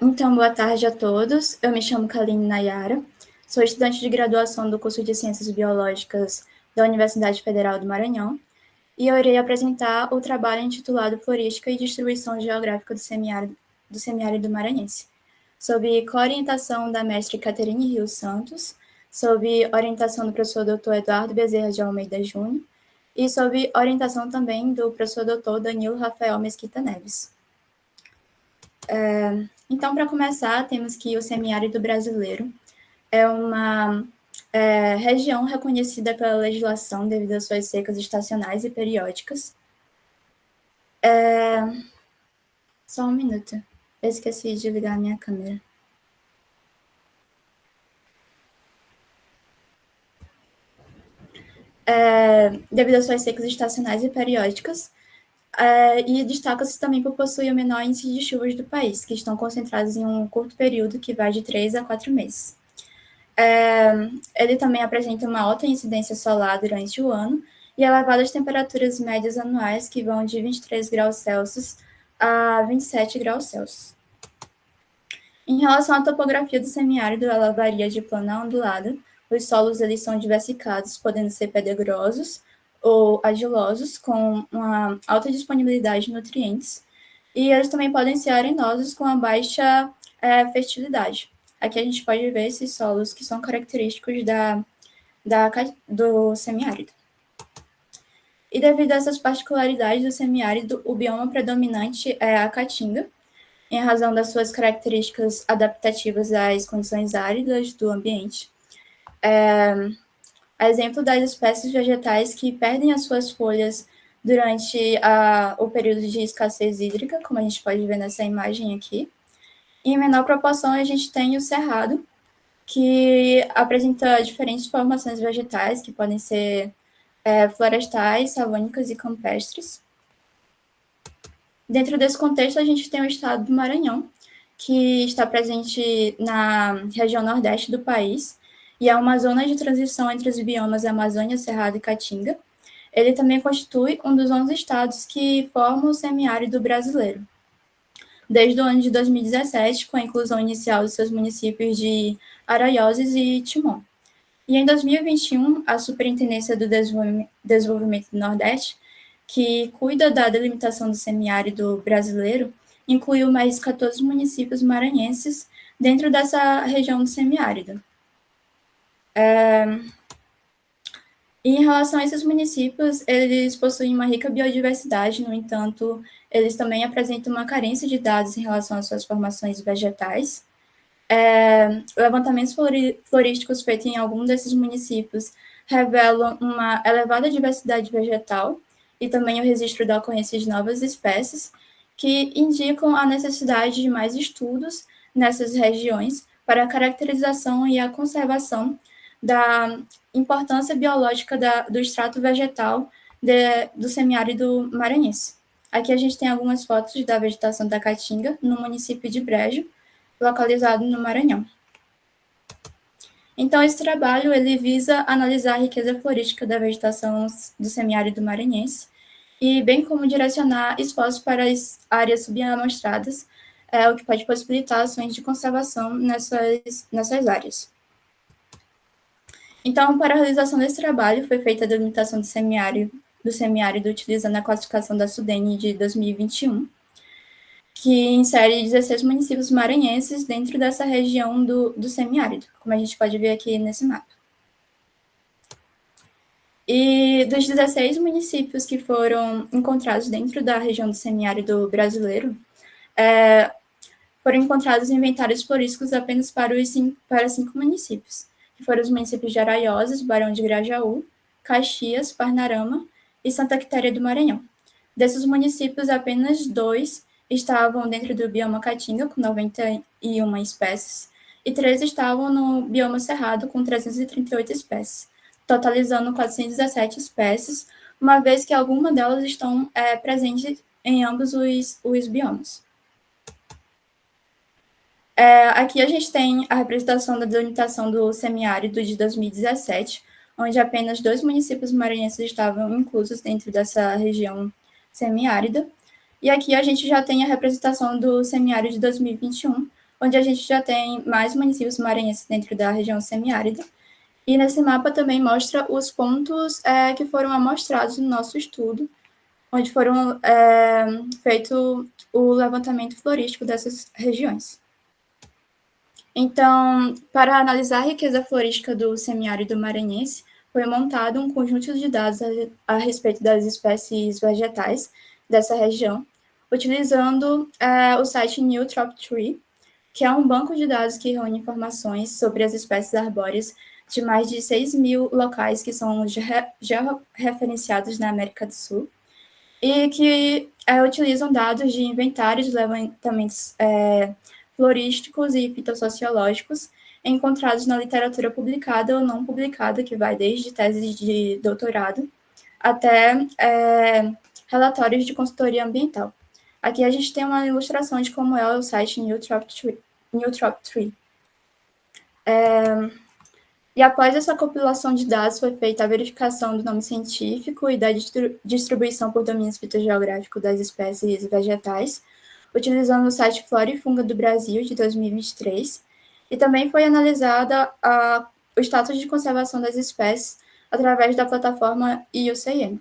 Então, boa tarde a todos. Eu me chamo Kaline Nayara, sou estudante de graduação do curso de Ciências Biológicas da Universidade Federal do Maranhão e eu irei apresentar o trabalho intitulado Florística e Distribuição Geográfica do Semiárido Maranhense, sob coorientação da mestre Caterine Rios Santos, sob orientação do professor Dr. Eduardo Bezerra de Almeida Júnior e sob orientação também do professor Dr. Danilo Rafael Mesquita Neves. Então, para começar, temos que o semiárido brasileiro é uma região reconhecida pela legislação devido às suas secas estacionais e periódicas. Só um minuto, eu esqueci de ligar a minha câmera. Devido às suas secas estacionais e periódicas, e destaca-se também por possuir o menor índice de chuvas do país, que estão concentradas em um curto período que vai de 3 a 4 meses. Ele também apresenta uma alta incidência solar durante o ano e elevadas temperaturas médias anuais que vão de 23 graus Celsius a 27 graus Celsius. Em relação à topografia do semiárido, ela varia de plana a ondulada. Os solos eles são diversificados, podendo ser pedregosos ou argilosos, com uma alta disponibilidade de nutrientes, e eles também podem ser arenosos com uma baixa fertilidade. Aqui a gente pode ver esses solos que são característicos do semiárido. E devido a essas particularidades do semiárido, o bioma predominante é a caatinga, em razão das suas características adaptativas às condições áridas do ambiente. A exemplo das espécies vegetais que perdem as suas folhas durante o período de escassez hídrica, como a gente pode ver nessa imagem aqui. E, em menor proporção, a gente tem o cerrado, que apresenta diferentes formações vegetais, que podem ser florestais, savânicas e campestres. Dentro desse contexto, a gente tem o estado do Maranhão, que está presente na região nordeste do país, e é uma zona de transição entre os biomas Amazônia, Cerrado e Caatinga. Ele também constitui um dos 11 estados que formam o semiárido brasileiro, desde o ano de 2017, com a inclusão inicial dos seus municípios de Araioses e Timon. E em 2021, a Superintendência do Desenvolvimento do Nordeste, que cuida da delimitação do semiárido brasileiro, incluiu mais 14 municípios maranhenses dentro dessa região do semiárido. E em relação a esses municípios, eles possuem uma rica biodiversidade, no entanto, eles também apresentam uma carência de dados em relação às suas formações vegetais. Levantamentos florísticos feitos em algum desses municípios revelam uma elevada diversidade vegetal e também o registro da ocorrência de novas espécies, que indicam a necessidade de mais estudos nessas regiões para a caracterização e a conservação da importância biológica do extrato vegetal do semiárido maranhense. Aqui a gente tem algumas fotos da vegetação da Caatinga, no município de Brejo, localizado no Maranhão. Então, esse trabalho ele visa analisar a riqueza florística da vegetação do semiárido maranhense, e bem como direcionar esforços para as áreas subamostradas, o que pode possibilitar ações de conservação nessas áreas. Então, para a realização desse trabalho, foi feita a delimitação do semiárido utilizando a classificação da SUDENE de 2021, que insere 16 municípios maranhenses dentro dessa região do semiárido, como a gente pode ver aqui nesse mapa. E dos 16 municípios que foram encontrados dentro da região do semiárido brasileiro, foram encontrados inventários florísticos apenas para 5 municípios, que foram os municípios de Araioses, Barão de Grajaú, Caxias, Parnarama e Santa Quitéria do Maranhão. Desses municípios, apenas 2 estavam dentro do bioma Caatinga, com 91 espécies, e 3 estavam no bioma Cerrado, com 338 espécies, totalizando 417 espécies, uma vez que algumas delas estão presentes em ambos os biomas. Aqui a gente tem a representação da delimitação do semiárido de 2017, onde apenas 2 municípios maranhenses estavam inclusos dentro dessa região semiárida. E aqui a gente já tem a representação do semiárido de 2021, onde a gente já tem mais municípios maranhenses dentro da região semiárida. E nesse mapa também mostra os pontos que foram amostrados no nosso estudo, onde foram feito o levantamento florístico dessas regiões. Então, para analisar a riqueza florística do semiárido maranhense, foi montado um conjunto de dados a respeito das espécies vegetais dessa região, utilizando o site NewTropTree, que é um banco de dados que reúne informações sobre as espécies arbóreas de mais de 6.000 locais que são georreferenciados na América do Sul, e que utilizam dados de inventários de levantamentos florísticos e fitossociológicos encontrados na literatura publicada ou não publicada, que vai desde teses de doutorado até relatórios de consultoria ambiental. Aqui a gente tem uma ilustração de como é o site NewTropTree. E após essa compilação de dados, foi feita a verificação do nome científico e da distribuição por domínio fitogeográfico das espécies vegetais, utilizando o site Flora e Funga do Brasil, de 2023, e também foi analisada o status de conservação das espécies através da plataforma IUCN.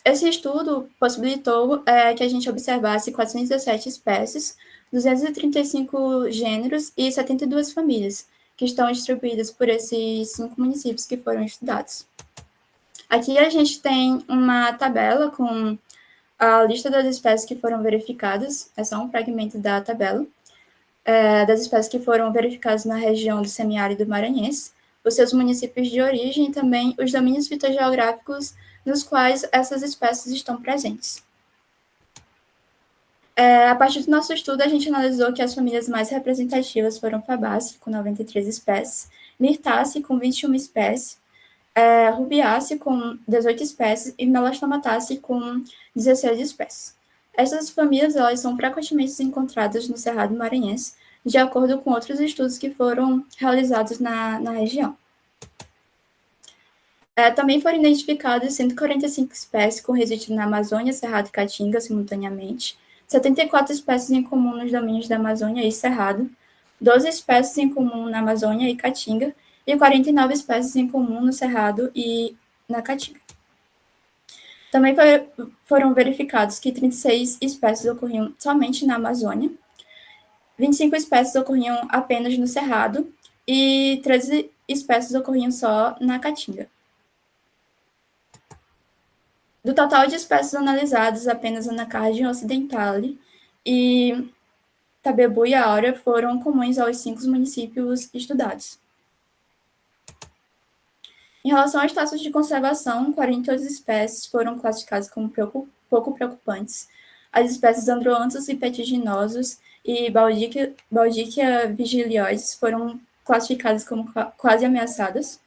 Esse estudo possibilitou que a gente observasse 417 espécies, 235 gêneros e 72 famílias, que estão distribuídas por esses 5 municípios que foram estudados. Aqui a gente tem uma tabela com a lista das espécies que foram verificadas, é só um fragmento da tabela, das espécies que foram verificadas na região do semiárido maranhense, os seus municípios de origem e também os domínios fitogeográficos nos quais essas espécies estão presentes. A partir do nosso estudo, a gente analisou que as famílias mais representativas foram Fabaceae, com 93 espécies, Myrtaceae, com 21 espécies, Rubiaceae, com 18 espécies, e Melastomataceae, com 16 espécies. Essas famílias elas são frequentemente encontradas no Cerrado Maranhense, de acordo com outros estudos que foram realizados na região. Também foram identificadas 145 espécies com registro na Amazônia, Cerrado e Caatinga simultaneamente, 74 espécies em comum nos domínios da Amazônia e Cerrado, 12 espécies em comum na Amazônia e Caatinga, e 49 espécies em comum no Cerrado e na Caatinga. Também foram verificados que 36 espécies ocorriam somente na Amazônia, 25 espécies ocorriam apenas no Cerrado e 13 espécies ocorriam só na Caatinga. Do total de espécies analisadas, apenas Anacardium occidentale e Tabebuia aurea foram comuns aos 5 municípios estudados. Em relação aos status de conservação, 48 espécies foram classificadas como pouco preocupantes. As espécies Androanthus e Petiginosus e Baudichia vigilioides foram classificadas como quase ameaçadas.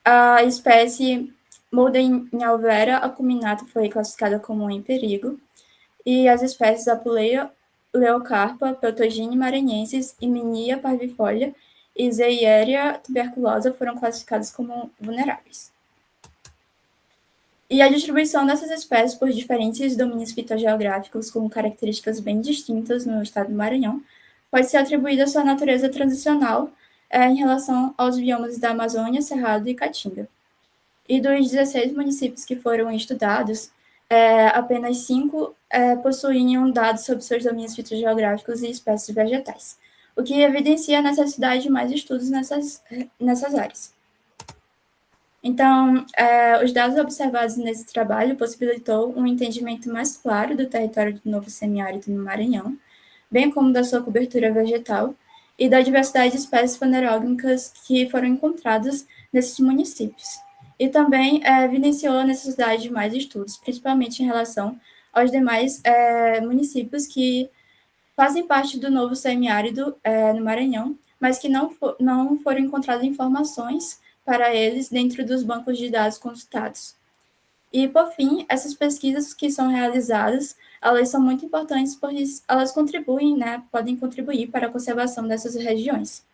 A espécie Moldenhalvera acuminata foi classificada como em perigo. E as espécies Apuleia leucarpa, Peltogine maranhenses, Iminia parvifolia e Zeieria tuberculosa foram classificadas como vulneráveis. E a distribuição dessas espécies por diferentes domínios fitogeográficos com características bem distintas no estado do Maranhão pode ser atribuída à sua natureza transicional em relação aos biomas da Amazônia, Cerrado e Caatinga. E dos 16 municípios que foram estudados, apenas 5 possuíam dados sobre seus domínios fitogeográficos e espécies vegetais, o que evidencia a necessidade de mais estudos nessas áreas. Então, os dados observados nesse trabalho possibilitou um entendimento mais claro do território do novo semiárido no Maranhão, bem como da sua cobertura vegetal e da diversidade de espécies fanerógamas que foram encontradas nesses municípios. E também evidenciou a necessidade de mais estudos, principalmente em relação aos demais municípios que fazem parte do novo semiárido no Maranhão, mas que não foram encontradas informações para eles dentro dos bancos de dados consultados. E, por fim, essas pesquisas que são realizadas, elas são muito importantes porque elas contribuem, podem contribuir para a conservação dessas regiões.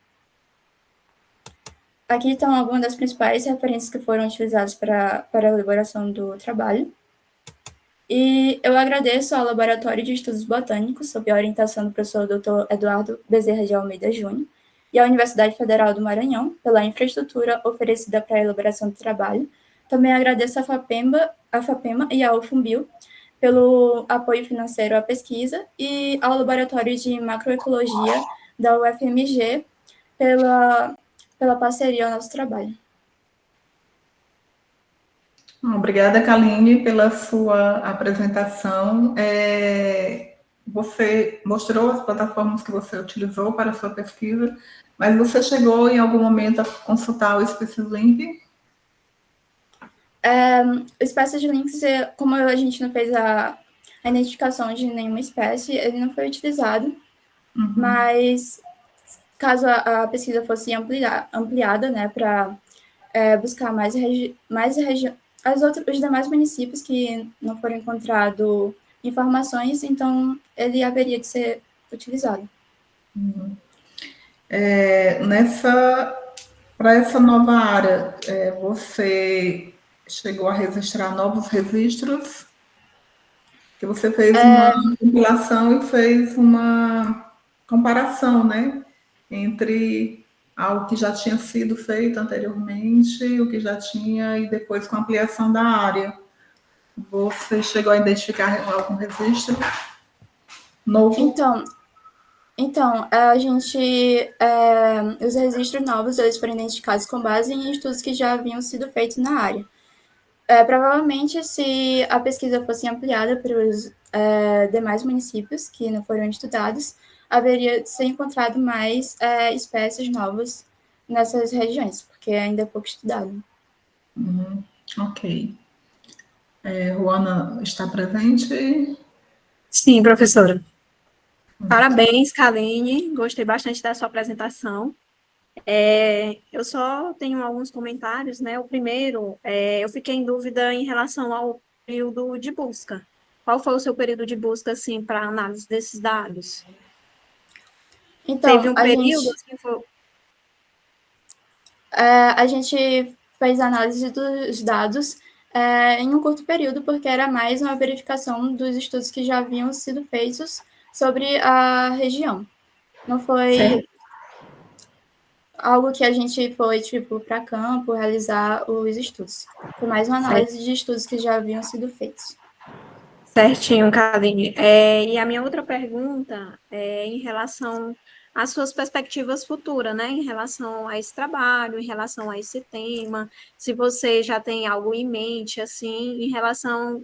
Aqui estão algumas das principais referências que foram utilizadas para a elaboração do trabalho. E eu agradeço ao Laboratório de Estudos Botânicos, sob a orientação do professor Dr. Eduardo Bezerra de Almeida Júnior, e à Universidade Federal do Maranhão, pela infraestrutura oferecida para a elaboração do trabalho. Também agradeço à FAPEMA e ao FUNBIL pelo apoio financeiro à pesquisa e ao Laboratório de Macroecologia da UFMG pela parceria ao nosso trabalho. Obrigada, Kaline, pela sua apresentação. Você mostrou as plataformas que você utilizou para a sua pesquisa, mas você chegou em algum momento a consultar o Species Link? O Species Links, como a gente não fez a identificação de nenhuma espécie, ele não foi utilizado, mas caso a pesquisa fosse ampliada, né, para buscar os demais municípios que não foram encontrado informações, então ele haveria de ser utilizado. Para essa nova área, você chegou a registrar novos registros? Que você fez uma compilação e fez uma comparação, né? Entre algo que já tinha sido feito anteriormente, o que já tinha, e depois com a ampliação da área. Você chegou a identificar algum registro novo? Então, os registros novos, eles foram identificados com base em estudos que já haviam sido feitos na área. Provavelmente, se a pesquisa fosse ampliada para os demais municípios que não foram estudados, haveria de ser encontrado mais espécies novas nessas regiões, porque ainda é pouco estudado. Ok. Ruana está presente? Sim, professora. Parabéns, Kaline. Gostei bastante da sua apresentação. Eu só tenho alguns comentários, né? O primeiro, eu fiquei em dúvida em relação ao período de busca. Qual foi o seu período de busca, assim, para análise desses dados? Teve Então, um período, assim, a gente fez análise dos dados em um curto período, porque era mais uma verificação dos estudos que já haviam sido feitos sobre a região. Não foi algo que a gente foi, tipo, para campo realizar os estudos. Foi mais uma análise de estudos que já haviam sido feitos. Certinho, Kaline. E a minha outra pergunta é em relação às suas perspectivas futuras, né? Em relação a esse trabalho, em relação a esse tema, se você já tem algo em mente, assim, em relação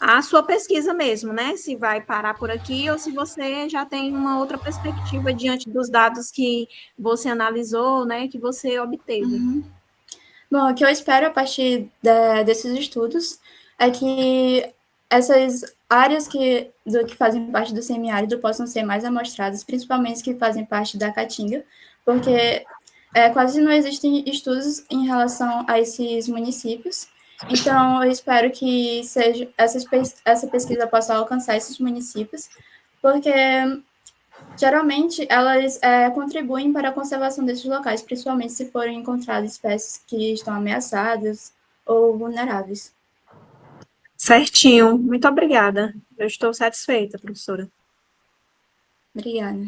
à sua pesquisa mesmo, né? Se vai parar por aqui ou se você já tem uma outra perspectiva diante dos dados que você analisou, né? Que você obteve. Bom, o que eu espero a partir desses estudos é que essas áreas que fazem parte do semiárido possam ser mais amostradas, principalmente as que fazem parte da Caatinga, porque quase não existem estudos em relação a esses municípios. Então, eu espero que essa pesquisa possa alcançar esses municípios, porque geralmente, elas contribuem para a conservação desses locais, principalmente se forem encontradas espécies que estão ameaçadas ou vulneráveis. Certinho. Muito obrigada. Eu estou satisfeita, professora. Obrigada.